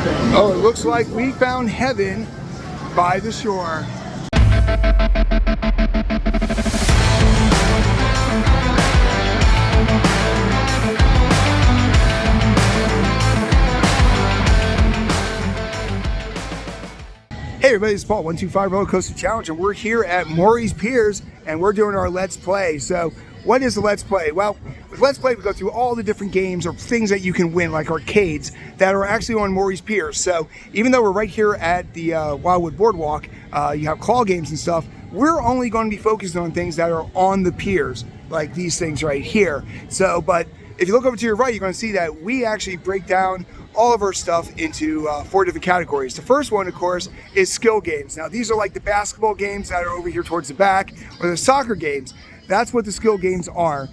Oh, it looks like we found heaven by the shore. Hey everybody, it's Paul, 125 Roller Coaster Challenge, and we're here at Morey's Piers, and we're doing our Let's Play. So, what is the Let's Play? Well, with Let's Play, we go through all the different games or things that you can win, like arcades, that are actually on Morey's Piers. So, even though we're right here at the Wildwood Boardwalk, you have claw games and stuff, we're only going to be focused on things that are on the piers, like these things right here. So, but if you look over to your right, you're going to see that we actually break down all of our stuff into 4 different categories. The first one, of course, is skill games. Now, these are like the basketball games that are over here towards the back, or the soccer games. That's what the skill games are.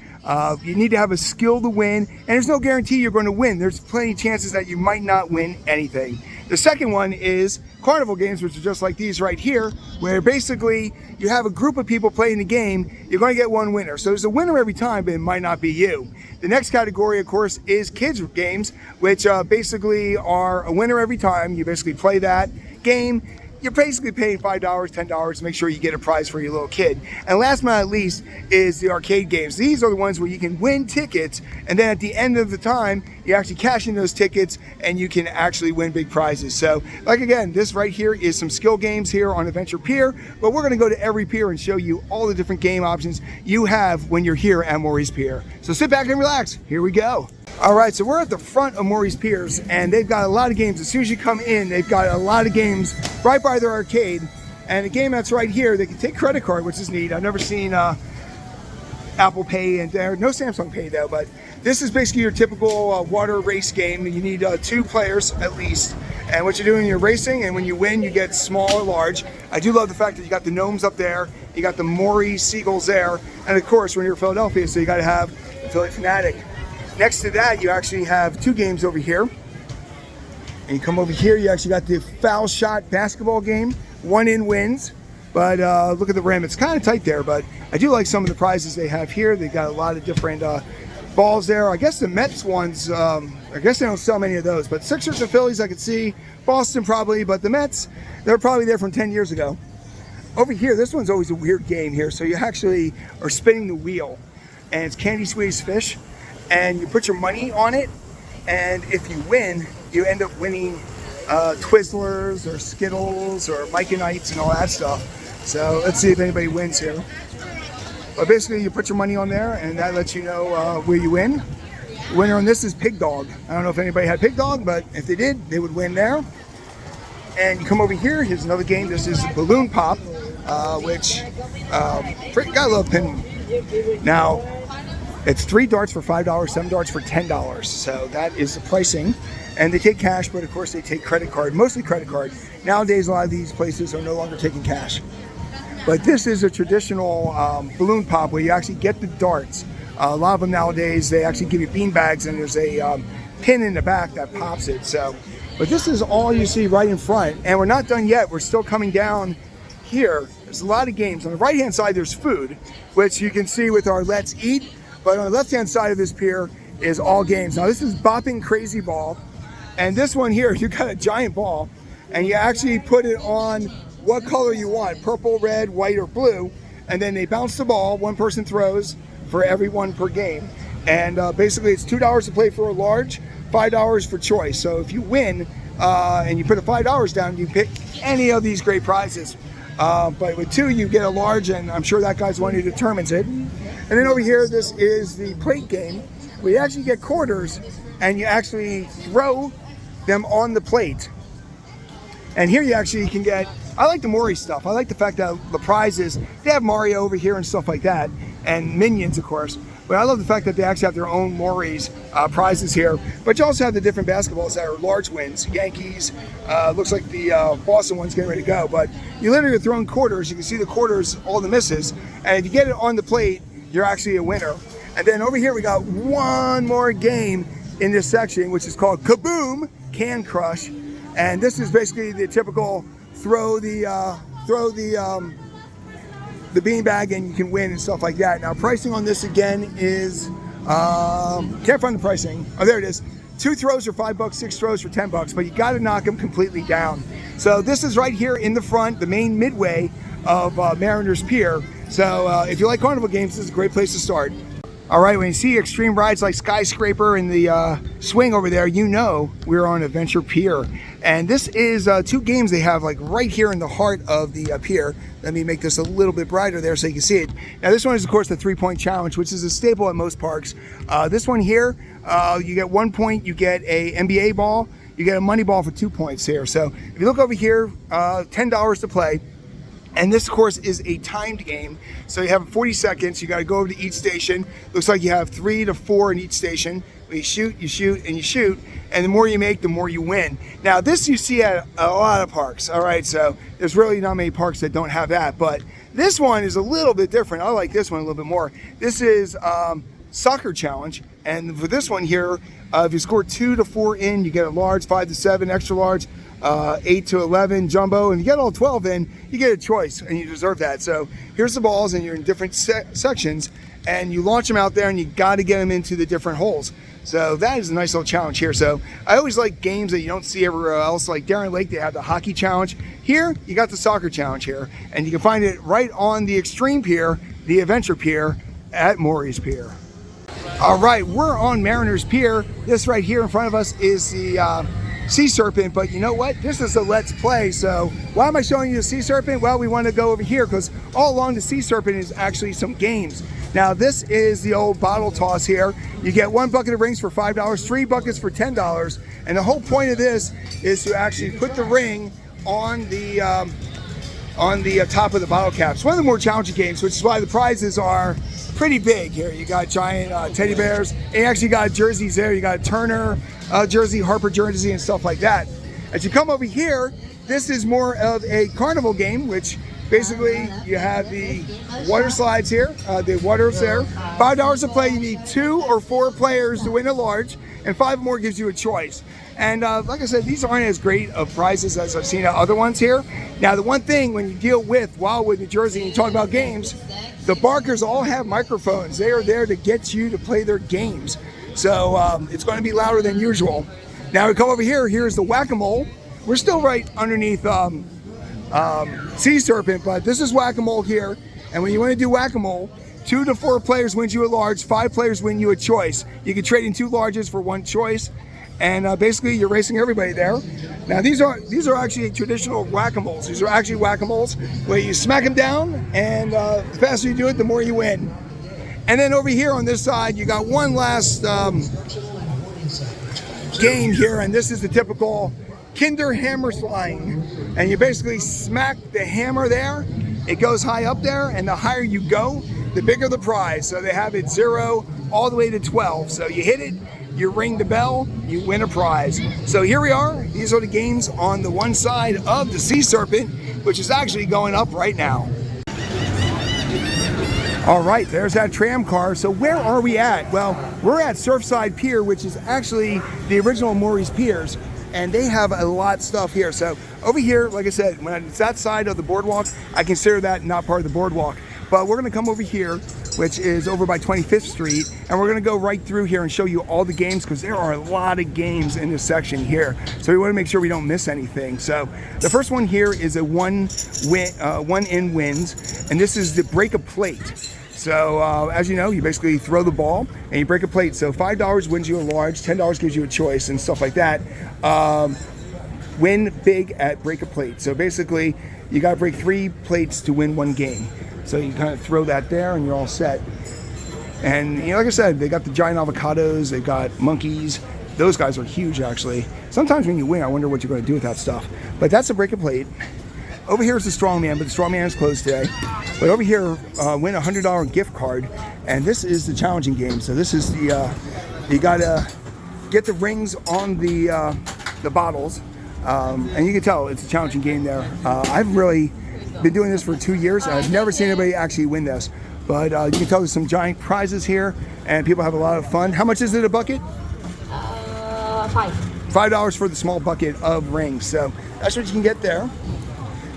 You need to have a skill to win, and there's no guarantee you're going to win. There's plenty of chances that you might not win anything. The second one is carnival games, which are just like these right here, where basically you have a group of people playing the game. You're going to get one winner. So there's a winner every time, but it might not be you. The next category, of course, is kids games, which basically are a winner every time. You basically play that game. You're basically paying $5, $10 to make sure you get a prize for your little kid. And last but not least is the arcade games. These are the ones where you can win tickets, and then at the end of the time, you actually cash in those tickets and you can actually win big prizes. So, like again, this right here is some skill games here on Adventure Pier, but we're gonna go to every pier and show you all the different game options you have when you're here at Morey's Pier. So sit back and relax, here we go. All right, so we're at the front of Morey's Piers, and they've got a lot of games. As soon as you come in, they've got a lot of games right by their arcade. And the game that's right here, they can take credit card, which is neat. I've never seen Apple Pay, and there no Samsung Pay though, but this is basically your typical water race game. You need 2 players at least. And what you're doing, you're racing, and when you win, you get small or large. I do love the fact that you got the gnomes up there, you got the Morey seagulls there, and of course, when you're in Philadelphia, so you got to have the Philly Fanatic. Next to that, you actually have 2 games over here. And you come over here, you actually got the foul shot basketball game. 1 in wins. But look at the rim, it's kind of tight there, but I do like some of the prizes they have here. They've got a lot of different balls there. I guess the Mets ones, I guess they don't sell many of those, but Sixers and Phillies I could see. Boston probably, but the Mets, they're probably there from 10 years ago. Over here, this one's always a weird game here. So you actually are spinning the wheel, and it's Candy Squeeze Fish. And you put your money on it, and if you win, you end up winning Twizzlers or Skittles or Mike-and-Ites and all that stuff. So let's see if anybody wins here. But basically, you put your money on there, and that lets you know where you win. The winner on this is Pig Dog. I don't know if anybody had Pig Dog, but if they did, they would win there. And you come over here, here's another game. This is Balloon Pop, which gotta love pin. Now, it's 3 darts for $5, 7 darts for $10. So that is the pricing. And they take cash, but of course they take credit card, mostly credit card. Nowadays, a lot of these places are no longer taking cash. But this is a traditional balloon pop where you actually get the darts. A lot of them nowadays, they actually give you bean bags, and there's a pin in the back that pops it. So, but this is all you see right in front. And we're not done yet. We're still coming down here. There's a lot of games. On the right-hand side, there's food, which you can see with our Let's Eat. But on the left-hand side of this pier is all games. Now this is Bopping Crazy Ball. And this one here, you got a giant ball, and you actually put it on what color you want, purple, red, white, or blue. And then they bounce the ball, one person throws for every one per game. And basically it's $2 to play for a large, $5 for choice. So if you win and you put a $5 down, you pick any of these great prizes. But with 2, you get a large, and I'm sure that guy's the one who determines it. And then over here, this is the plate game, where you actually get quarters, and you actually throw them on the plate. And here you actually can get, I like the Morey stuff. I like the fact that the prizes, they have Mario over here and stuff like that, and Minions, of course. But I love the fact that they actually have their own Morey's prizes here. But you also have the different basketballs that are large wins. Yankees, looks like the Boston one's getting ready to go. But you literally are throwing quarters. You can see the quarters, all the misses. And if you get it on the plate, you're actually a winner. And then over here we got one more game in this section, which is called Kaboom Can Crush. And this is basically the typical throw the beanbag and you can win and stuff like that. Now pricing on this again is, can't find the pricing. Oh, there it is. 2 throws for $5, 6 throws for $10, but you got to knock them completely down. So this is right here in the front, the main midway of Mariners Pier. So if you like carnival games, this is a great place to start. All right, when you see extreme rides like Skyscraper and the swing over there, you know we're on Adventure Pier. And this is 2 games they have like right here in the heart of the pier. Let me make this a little bit brighter there so you can see it. Now this one is of course the 3-point challenge, which is a staple at most parks. This one here, you get 1 point, you get a NBA ball, you get a money ball for 2 points here. So if you look over here, $10 to play. And this, of course, is a timed game. So you have 40 seconds. You got to go over to each station. Looks like you have 3 to 4 in each station. When you shoot, and you shoot. And the more you make, the more you win. Now, this you see at a lot of parks. All right, so there's really not many parks that don't have that. But this one is a little bit different. I like this one a little bit more. This is soccer challenge. And for this one here, if you score 2 to 4 in, you get a large, 5 to 7 extra large. 8 to 11 jumbo, and you get all 12 in, you get a choice, and you deserve that. So here's the balls, and you're in different sections, and you launch them out there, and you got to get them into the different holes. So that is a nice little challenge here. So I always like games that you don't see everywhere else. Like Darien Lake, they have the hockey challenge. Here, you got the soccer challenge here, and you can find it right on the Extreme Pier, the Adventure Pier at Morey's Pier. All right, we're on Mariners Pier. This right here in front of us is the Sea Serpent, but you know what? This is a Let's Play, so why am I showing you the Sea Serpent? Well, we want to go over here because all along the Sea Serpent is actually some games. Now, this is the old bottle toss here. You get 1 bucket of rings for $5, 3 buckets for $10, and the whole point of this is to actually put the ring on the top of the bottle cap. It's one of the more challenging games, which is why the prizes are pretty big here. You got giant teddy bears, and you actually got jerseys there. You got a Turner jersey, Harper jersey, and stuff like that. As you come over here, this is more of a carnival game, which basically you have the water slides here, the waters there. $5 to play. You need 2 or 4 players to win a large, and 5 more gives you a choice. And like I said, these aren't as great of prizes as I've seen at other ones here. Now, the one thing when you deal with Wildwood, New Jersey, and you talk about games, the barkers all have microphones. They are there to get you to play their games. So it's going to be louder than usual. Now we come over here. Here's the Whack-A-Mole. We're still right underneath Sea Serpent, but this is Whack-A-Mole here. And when you want to do Whack-A-Mole, 2 to 4 players wins you a large, 5 players win you a choice. You can trade in 2 larges for 1 choice. And basically you're racing everybody there. Now these are actually traditional Whack-A-Moles. These are actually Whack-A-Moles where you smack them down, and the faster you do it, the more you win. And then over here on this side, you got one last game here, and this is the typical Kinder Hammer Sliding. And you basically smack the hammer there, it goes high up there, and the higher you go, the bigger the prize. So they have it 0 all the way to 12. So you hit it, you ring the bell, you win a prize. So here we are. These are the games on the one side of the Sea Serpent, which is actually going up right now. All right, there's that tram car. So where are we at? Well, we're at Surfside Pier, which is actually the original Morey's Piers, and they have a lot of stuff here. So over here, like I said, when it's that side of the boardwalk, I consider that not part of the boardwalk. But we're gonna come over here, which is over by 25th Street, and we're gonna go right through here and show you all the games, because there are a lot of games in this section here. So we wanna make sure we don't miss anything. So the first one here is a one in wins, and this is the break a plate. So as you know, you basically throw the ball and you break a plate. So $5 wins you a large, $10 gives you a choice and stuff like that. Win big at break a plate. So basically you gotta break 3 plates to win 1 game. So you kind of throw that there and you're all set. And you know, like I said, they got the giant avocados, they've got monkeys. Those guys are huge actually. Sometimes when you win, I wonder what you're gonna do with that stuff. But that's a break a plate. Over here is the Strongman, but the Strongman is closed today. But over here, win a $100 gift card, and this is the challenging game. So this is the, you gotta get the rings on the bottles, and you can tell it's a challenging game there. I've really been doing this for 2 years, and I've never seen anybody actually win this. But you can tell there's some giant prizes here, and people have a lot of fun. How much is it a bucket? $5 for the small bucket of rings. So that's what you can get there.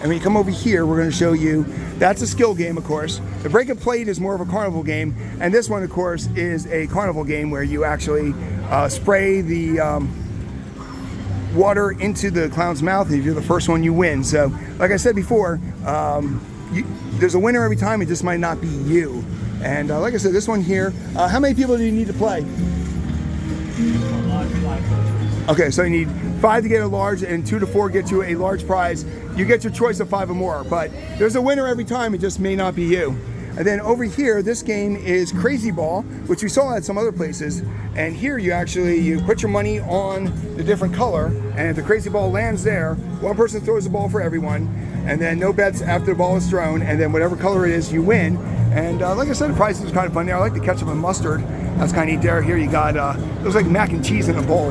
And when you come over here, we're going to show you, that's a skill game, of course. The break a plate is more of a carnival game, and this one, of course, is a carnival game where you actually spray the water into the clown's mouth, and if you're the first one, you win. So, like I said before, there's a winner every time. It just might not be you. And like I said, this one here, how many people do you need to play? Okay, so you need 5 to get a large, and 2 to 4 get you a large prize. You get your choice of 5 or more, but there's a winner every time. It just may not be you. And then over here, this game is Crazy Ball, which we saw at some other places. And here you put your money on the different color, and if the crazy ball lands there, one person throws the ball for everyone, and then no bets after the ball is thrown, and then whatever color it is, you win. And like I said, the prices are kind of fun there. I like the ketchup and mustard. That's kind of neat there. Here you got, it looks like mac and cheese in a bowl.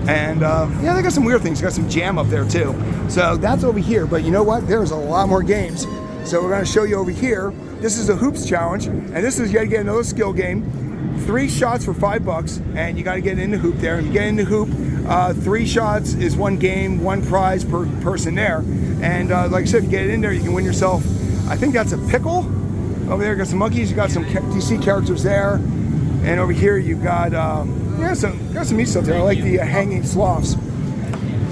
And yeah, they got some weird things. They got some jam up there too. So that's over here, but you know what? There's a lot more games. So we're gonna show you over here. This is a hoops challenge, and this is yet again another skill game. 3 shots for $5, and you got to get in the hoop there. If you get in the hoop, 3 shots is 1 game, 1 prize per person there. And like I said, if you get in there, you can win yourself. I think that's a pickle. Over there, you got some monkeys. You got some DC characters there, and over here you got some neat stuff there. I like the hanging sloths.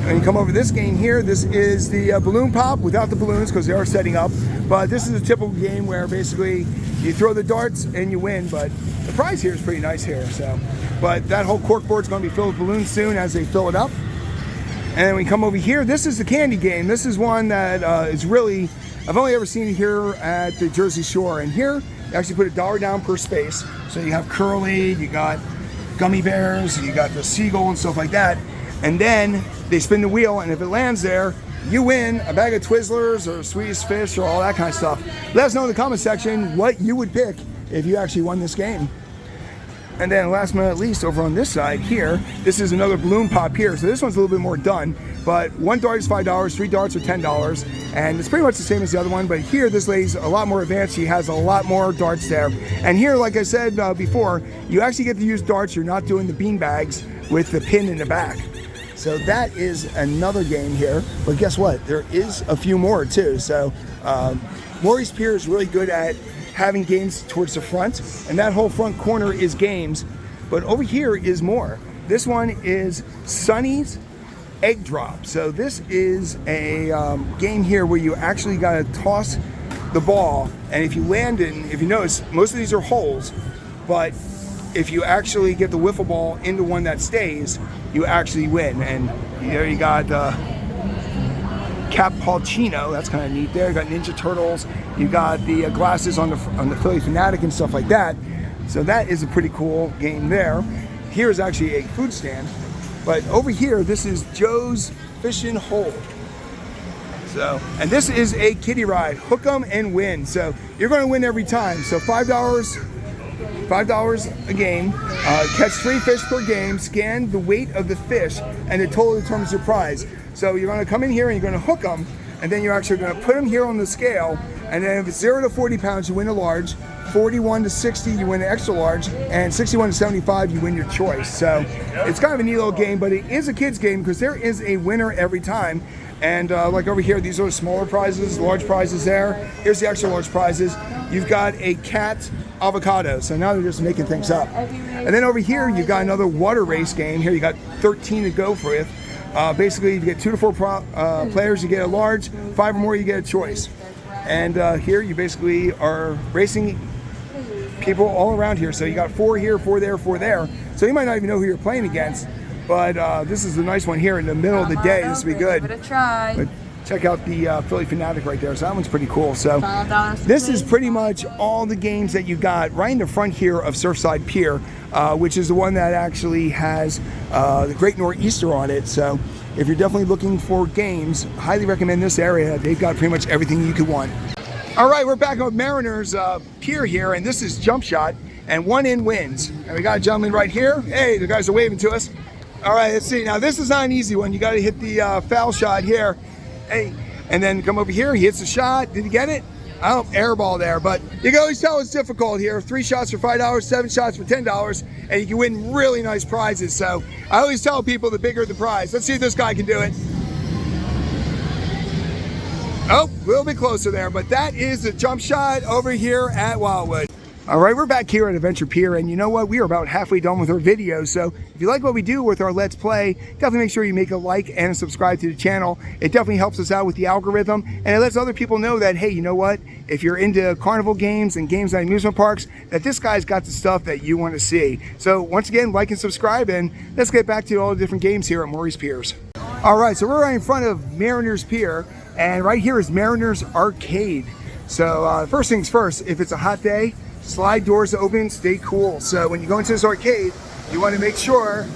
And you come over this game here. This is the balloon pop without the balloons because they are setting up. But this is a typical game where basically you throw the darts and you win. But the prize here is pretty nice here. So, but that whole cork board is going to be filled with balloons soon as they fill it up. And then we come over here. This is the candy game. This is one that is really, I've only ever seen it here at the Jersey Shore. And here, you actually put $1 down per space. So you have Curly, you got gummy bears, you got the seagull and stuff like that. And then they spin the wheel, and if it lands there, you win a bag of Twizzlers or Swedish Fish or all that kind of stuff. Let us know in the comment section what you would pick if you actually won this game. And then last but not least, over on this side here, this is another balloon pop here. So this one's a little bit more done, but 1 dart is $5, 3 darts are $10, and it's pretty much the same as the other one, but here this lady's a lot more advanced. She has a lot more darts there. And here, like I said before, you actually get to use darts. You're not doing the bean bags with the pin in the back. So that is another game here, but guess what? There is a few more too. So Morey's Piers is really good at having games towards the front, and that whole front corner is games, but over here is more. This one is Sunny's Egg Drop. So this is a game here where you actually got to toss the ball, and if you land in, if you notice, most of these are holes, but if you actually get the wiffle ball into one that stays, you actually win. And there you got Cappuccino, that's kind of neat there. You got Ninja Turtles, you got the glasses on the Philly Fanatic and stuff like that. So that is a pretty cool game there. Here is actually a food stand, but over here, this is Joe's Fishing Hole. So, and this is a kiddie ride, hook 'em and win. So you're going to win every time. So $5 a game, catch 3 fish per game, scan the weight of the fish, and it totally determines your prize. So you're going to come in here and you're going to hook them, and then you're actually going to put them here on the scale, and then if it's 0 to 40 pounds, you win a large, 41 to 60, you win an extra large, and 61 to 75, you win your choice. So it's kind of a neat little game, but it is a kid's game because there is a winner every time. And like over here, these are the smaller prizes, large prizes there. Here's the extra large prizes. You've got a cat avocado. So now they're just making things up. And then over here, you've got another water race game. Here you got 13 to go for it. Basically, if you get 2 to 4 players, you get a large. 5 or more, you get a choice. And here you basically are racing people all around here. So you got 4 here, 4 there, 4 there. So you might not even know who you're playing against. But this is a nice one here in the middle of the day. This will be good. Give it a try. But check out the Philly Fanatic right there. So that one's pretty cool. So this is pretty much all the games that you got right in the front here of Surfside Pier, which is the one that actually has the Great Nor'easter on it. So if you're definitely looking for games, highly recommend this area. They've got pretty much everything you could want. All right, we're back on Mariners Pier here, and this is Jump Shot, and 1 in wins. And we got a gentleman right here. Hey, the guys are waving to us. All right, let's see. Now, this is not an easy one. You got to hit the foul shot here. Hey, and then come over here. He hits the shot. Did he get it? Oh, air ball there. But you can always tell it's difficult here. 3 shots for $5, 7 shots for $10, and you can win really nice prizes. So I always tell people the bigger the prize. Let's see if this guy can do it. Oh, a little bit closer there. But that is the Jump Shot over here at Wildwood. All right, we're back here at Adventure Pier, and you know what? We are about halfway done with our video, so if you like what we do with our Let's Play, definitely make sure you make a like and subscribe to the channel. It definitely helps us out with the algorithm, and it lets other people know that, hey, you know what? If you're into carnival games and games at amusement parks, that this guy's got the stuff that you want to see. So once again, like and subscribe, and let's get back to all the different games here at Morey's Piers. All right, so we're right in front of Mariners Pier, and right here is Mariners Arcade. So first things first, if it's a hot day, slide doors open, stay cool. So when you go into this arcade, you want to make sure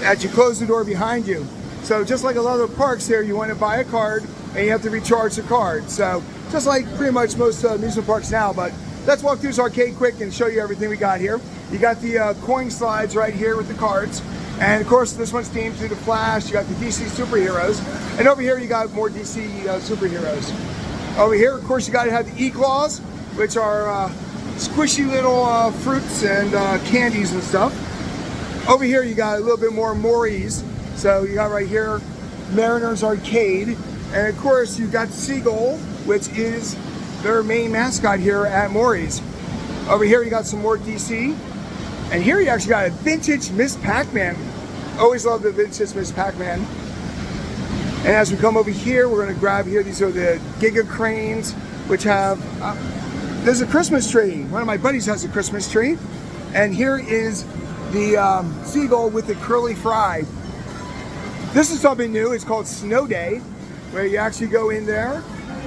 that you close the door behind you. So just like a lot of the parks here, you want to buy a card and you have to recharge the card. So just like pretty much most amusement parks now, but let's walk through this arcade quick and show you everything we got here. You got the coin slides right here with the cards. And of course, this one's themed to the Flash. You got the DC superheroes. And over here, you got more DC superheroes. Over here, of course, you got to have the E-Claws, which are squishy little fruits and candies and stuff. Over here you got a little bit more Moreys. So you got right here Mariners Arcade, and of course you got Seagull, which is their main mascot here at Morey's. Over here you got some more DC, and here you actually got a vintage Miss Pac-Man. Always love the vintage Miss Pac-Man. And as we come over here, we're going to grab here, these are the Giga Cranes, which have there's a Christmas tree. One of my buddies has a Christmas tree. And here is the Seagull with the curly fry. This is something new. It's called Snow Day, where you actually go in there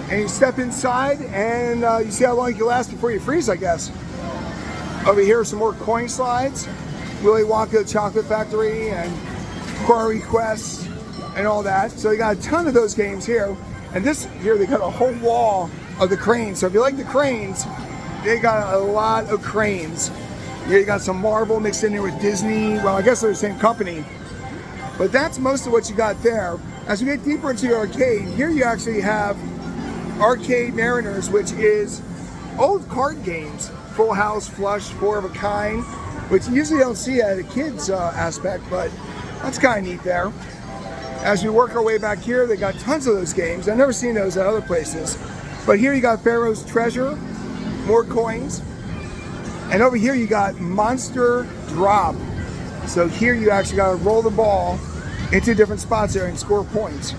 and you step inside and you see how long you can last before you freeze, I guess. Over here are some more coin slides. Willy Wonka Chocolate Factory and Quarry Quest and all that. So you got a ton of those games here. And this here, they got a whole wall of the cranes. So if you like the cranes, they got a lot of cranes. Here you got some Marvel mixed in there with Disney. Well, I guess they're the same company. But that's most of what you got there. As we get deeper into the arcade, here you actually have Arcade Mariners, which is old card games. Full House, Flush, Four of a Kind, which you usually don't see at a kid's aspect, but that's kind of neat there. As we work our way back here, they got tons of those games. I've never seen those at other places. But here you got Pharaoh's Treasure, more coins. And over here you got Monster Drop. So here you actually got to roll the ball into different spots there and score points.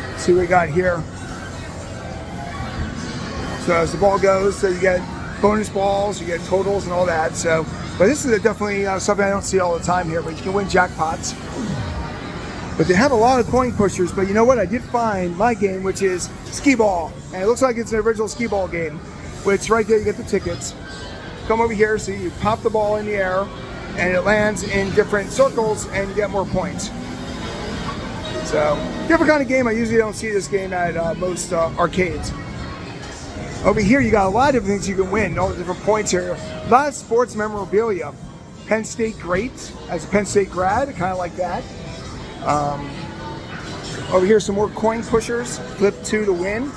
Let's see what we got here. So as the ball goes, so you get bonus balls, you get totals and all that. So, but this is definitely something I don't see all the time here, but you can win jackpots. But they have a lot of coin pushers, but you know what? I did find my game, which is skee ball. And it looks like it's an original skee ball game, which right there you get the tickets. Come over here, so you pop the ball in the air, and it lands in different circles, and you get more points. So, different kind of game. I usually don't see this game at most arcades. Over here, you got a lot of different things you can win, all the different points here. A lot of sports memorabilia. Penn State great, as a Penn State grad, I kind of like that. Over here, some more coin pushers. Flip 2 to win.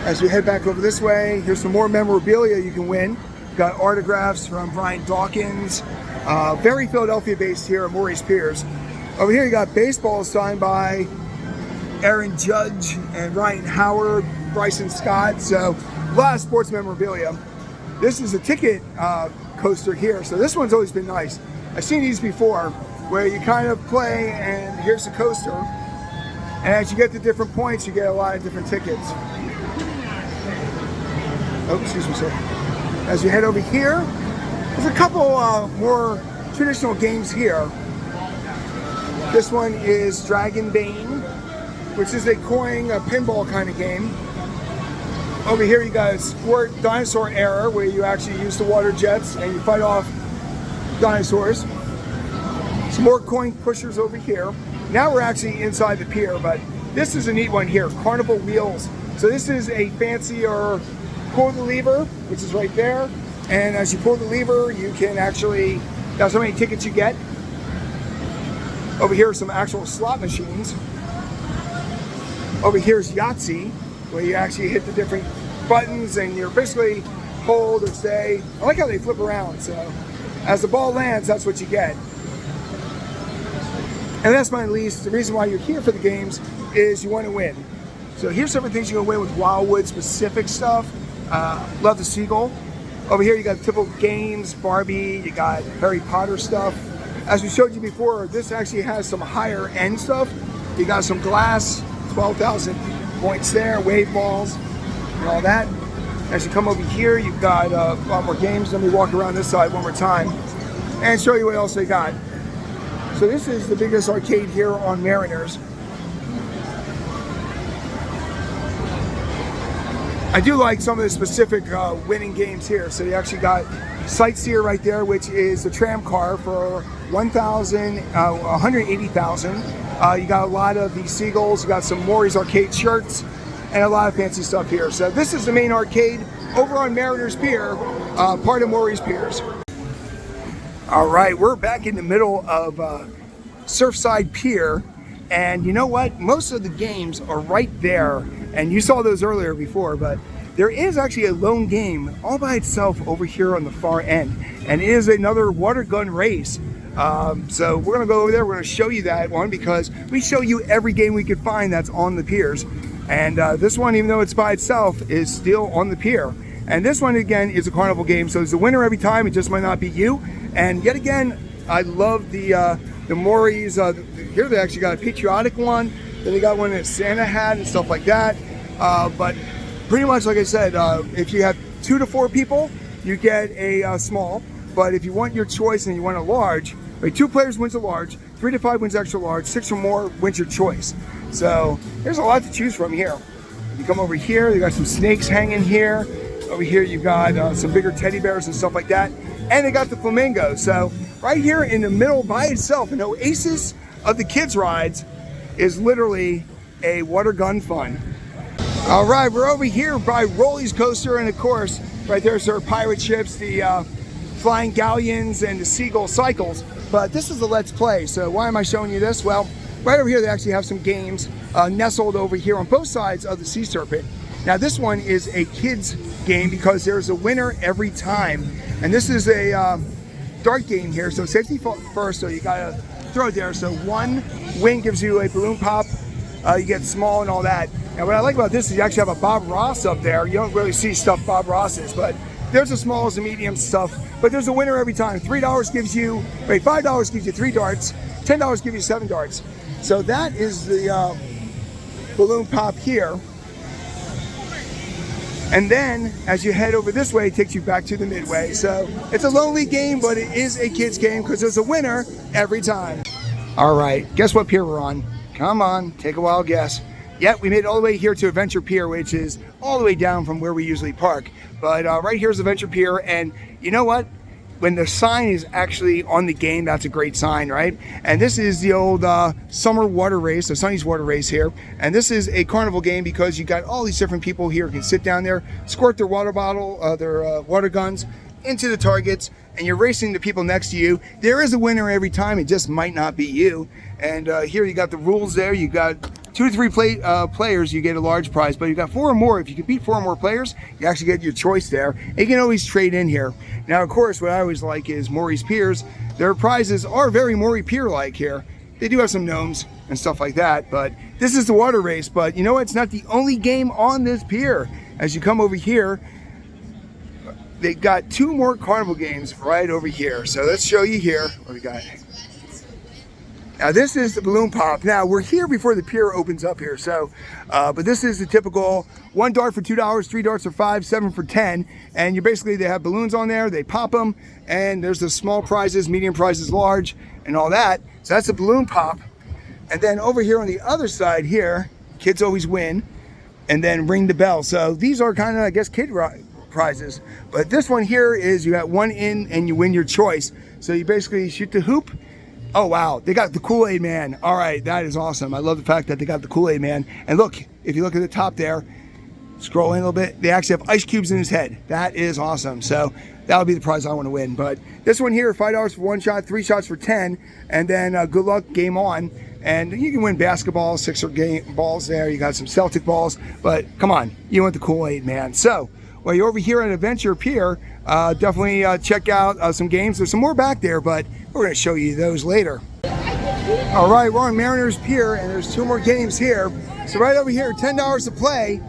As we head back over this way, here's some more memorabilia you can win. You've got autographs from Brian Dawkins. Very Philadelphia-based here at Morey's Piers. Over here, you got baseball signed by Aaron Judge and Ryan Howard, Bryson Scott. So a lot of sports memorabilia. This is a ticket coaster here. So this one's always been nice. I've seen these before where you kind of play and here's the coaster. And as you get to different points, you get a lot of different tickets. Oh, excuse me, sir. As you head over here, there's a couple more traditional games here. This one is Dragon Bane, which is a pinball kind of game. Over here you got a Squirt Dinosaur Era, where you actually use the water jets and you fight off dinosaurs. Some more coin pushers over here. Now we're actually inside the pier, but this is a neat one here, Carnival Wheels. So this is a fancier pull the lever, which is right there. And as you pull the lever, you can actually, that's how many tickets you get. Over here are some actual slot machines. Over here is Yahtzee, where you actually hit the different buttons and you're basically hold or stay. I like how they flip around, so as the ball lands, that's what you get. And last but not least, the reason why you're here for the games is you want to win. So here's some of the things you can win with Wildwood specific stuff. Love the Seagull. Over here you got typical games, Barbie, you got Harry Potter stuff. As we showed you before, this actually has some higher end stuff. You got some glass, 12,000 points there, wave balls, and all that. As you come over here, you've got a lot more games. Let me walk around this side one more time and show you what else they got. So this is the biggest arcade here on Mariners. I do like some of the specific winning games here. So you actually got Sightseer right there, which is a tram car for 180,000. You got a lot of the Seagulls. You got some Morey's arcade shirts and a lot of fancy stuff here. So this is the main arcade over on Mariners Pier, part of Morey's Piers. All right, we're back in the middle of Surfside Pier, and you know what? Most of the games are right there. And you saw those earlier before, but there is actually a lone game all by itself over here on the far end. And it is another water gun race. So we're gonna go over there, we're gonna show you that one because we show you every game we could find that's on the piers. And this one, even though it's by itself, is still on the pier. And this one, again, is a carnival game. So there's a winner every time, it just might not be you. And yet again, I love the Morey's, here they actually got a patriotic one. Then they got one that Santa had and stuff like that. But pretty much, like I said, if you have 2 to 4 people, you get a small. But if you want your choice and you want a large, right, 2 players wins a large, 3 to 5 wins extra large, 6 or more wins your choice. So there's a lot to choose from here. If you come over here, you got some snakes hanging here. Over here, you got some bigger teddy bears and stuff like that. And they got the flamingos. So right here in the middle by itself, an oasis of the kids' rides, is literally a water gun fun. All right, we're over here by Rolly's Coaster, and of course, right there's our pirate ships, the flying galleons and the Seagull cycles. But this is a Let's Play, so why am I showing you this? Well, right over here they actually have some games nestled over here on both sides of the Sea Serpent. Now this one is a kids game because there's a winner every time. And this is a dart game here, so safety first, so you gotta throw it there. So 1 win gives you a balloon pop, you get small and all that. And what I like about this is you actually have a Bob Ross up there. You don't really see stuff Bob Ross is, but there's the smalls and medium stuff. But there's a winner every time. $5 gives you 3 darts, $10 gives you 7 darts. So that is the balloon pop here. And then as you head over this way, it takes you back to the midway. So it's a lonely game, but it is a kid's game because there's a winner every time. All right, guess what pier we're on? Come on, take a wild guess. Yep, we made it all the way here to Adventure Pier, which is all the way down from where we usually park. But right here's Adventure Pier, and you know what? When the sign is actually on the game, that's a great sign, right? And this is the old summer water race, so Sunny's water race here. And this is a carnival game because you got all these different people here who can sit down there, squirt their water bottle, their water guns into the targets, and you're racing the people next to you. There is a winner every time, it just might not be you. And here you got the rules there. You got 2 to 3 players, you get a large prize, but you got 4 or more. If you can beat 4 or more players, you actually get your choice there. And you can always trade in here. Now, of course, what I always like is Morey's Piers. Their prizes are very Morey Pier-like here. They do have some gnomes and stuff like that, but this is the water race. But you know what? It's not the only game on this pier. As you come over here, they got 2 more carnival games right over here. So let's show you here what we got. Now this is the balloon pop. Now we're here before the pier opens up here, so but this is the typical 1 dart for $2, 3 darts for $5, 7 for 10, and you basically, they have balloons on there, they pop them, and there's the small prizes, medium prizes, large, and all that. So that's the balloon pop. And then over here on the other side here, kids always win, and then ring the bell. So these are kind of, I guess, kid prizes. But this one here is you got 1 in and you win your choice. So you basically shoot the hoop. Oh wow, they got the Kool-Aid Man. All right, that is awesome. I love the fact that they got the Kool-Aid Man. And look, if you look at the top there, scroll in a little bit, they actually have ice cubes in his head. That is awesome. So that'll be the prize I want to win. But this one here, $5 for 1 shot, 3 shots for 10, and then good luck, game on. And you can win basketball, 6 balls there. You got some Celtic balls, but come on, you want the Kool-Aid Man. So while you're over here at Adventure Pier, definitely check out some games. There's some more back there, but we're going to show you those later. All right, we're on Mariners Pier, and there's 2 more games here. So right over here, $10 to play,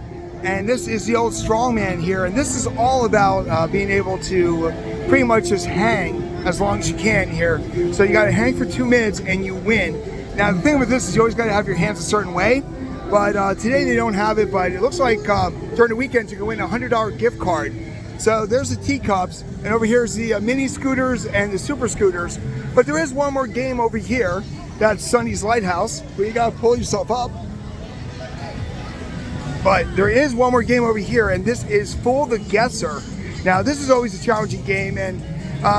and this is the old strongman here, and this is all about being able to pretty much just hang as long as you can here. So you got to hang for 2 minutes and you win. Now the thing with this is you always got to have your hands a certain way, but today they don't have it, but it looks like during the weekends you can win a $100 gift card. So there's the teacups, and over here is the mini scooters and the super scooters. But there is one more game over here. That's Sunny's Lighthouse, where you gotta pull yourself up. But there is one more game over here, and this is Fool the Guesser. Now this is always a challenging game, and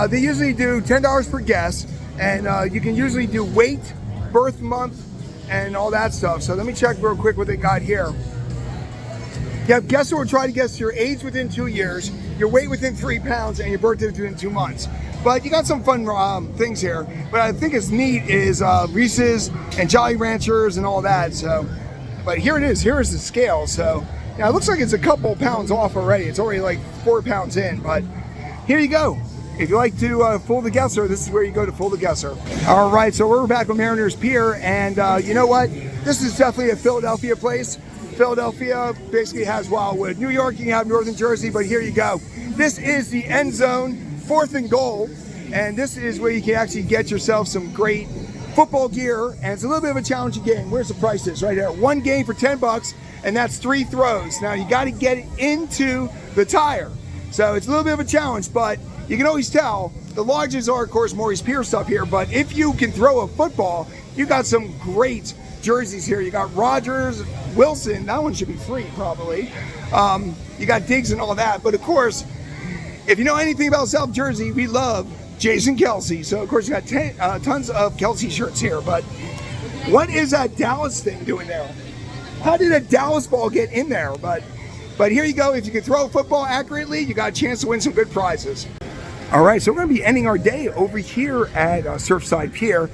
they usually do $10 per guess, and you can usually do weight, birth month, and all that stuff. So let me check real quick what they got here. Yeah, guesser will try to guess your age within 2 years, your weight within 3 pounds, and your birthday within 2 months. But you got some fun things here. What I think is neat is Reese's and Jolly Ranchers and all that. So, but here it is. Here is the scale. So, now it looks like it's a couple pounds off already. It's already like 4 pounds in. But here you go. If you like to fool the guesser, this is where you go to fool the guesser. All right, so we're back with Mariners Pier, and you know what? This is definitely a Philadelphia place. Philadelphia basically has Wildwood. New York, you can have Northern Jersey, but here you go. This is the end zone, 4th and goal, and this is where you can actually get yourself some great football gear, and it's a little bit of a challenging game. Where's the prices? Right there. One game for $10, and that's 3 throws. Now you got to get it into the tire, so it's a little bit of a challenge, but you can always tell. The lodges are, of course, Morey's Pier stuff here, but if you can throw a football, you got some great jerseys here. You got Rogers, Wilson, that one should be free probably. You got Diggs and all that, but of course, if you know anything about South Jersey, we love Jason Kelsey. So of course you got tons of Kelsey shirts here, but what is that Dallas thing doing there? How did a Dallas ball get in there? But here you go. If you can throw a football accurately, you got a chance to win some good prizes. All right, so we're going to be ending our day over here at Surfside Pier.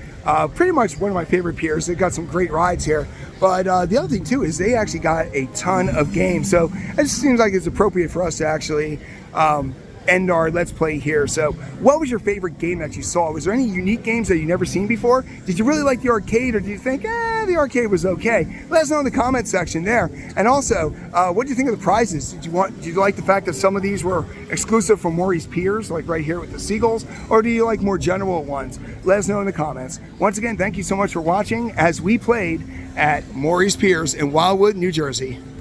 Pretty much one of my favorite piers. They've got some great rides here. But the other thing, too, is they actually got a ton of games. So it just seems like it's appropriate for us to actually end our Let's Play here. So what was your favorite game that you saw? Was there any unique games that you've never seen before? Did you really like the arcade, or do you think, the arcade was okay? Let us know in the comment section there. And also, what do you think of the prizes? Did you like the fact that some of these were exclusive from Morey's Piers, like right here with the seagulls, or do you like more general ones? Let us know in the comments. Once again, thank you so much for watching as we played at Morey's Piers in Wildwood, New Jersey.